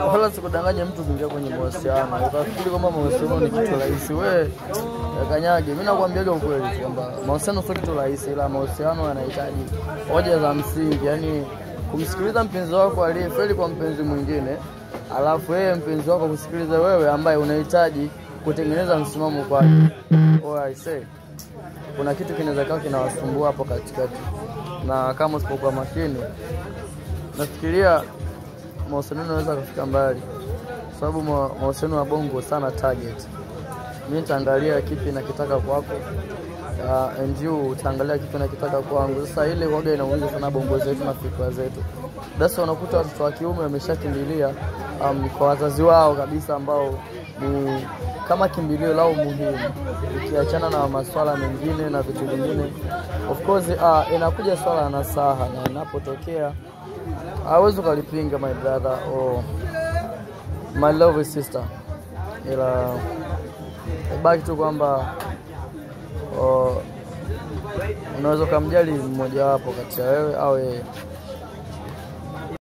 wala sikudanganya mtu kuingia kwenye mahusiano. Ukafikiri kwamba mahusiano ni kitu rahisi. Wewe kanyage, mimi nakwambia ukweli kwamba mahusiano sio kitu rahisi, ila mahusiano yanahitaji hoja za msingi, yani kumsikiliza mpenzi wako aliyefeli kwa mpenzi mwingine, alafu yeye mpenzi wako kusikiliza wewe ambaye unahitaji kutengeneza msimamo kwake. I say kuna kitu kinaweza kuwa kinawasumbua hapo katikati, na kama usipokuwa makini nafikiria mahusiano yanaweza kufika mbali, sababu mahusiano ya bongo sana target. Mimi nitaangalia kipi nakitaka kwako, and you utaangalia kipi nakitaka kwangu. Sasa ile waga inauliza sana bongo zetu na fikra zetu. Basi unakuta watoto wa kiume wameshakimbilia kwa wazazi wao kabisa, ambao ni kama kimbilio lao muhimu, ukiachana na masuala mengine na vitu vingine. Of course inakuja swala la nasaha, na inapotokea hawezi kulipinga my brother or my lovely sister, ila baki tu kwamba unaweza kumjali mmoja wapo kati ya wewe au yeye.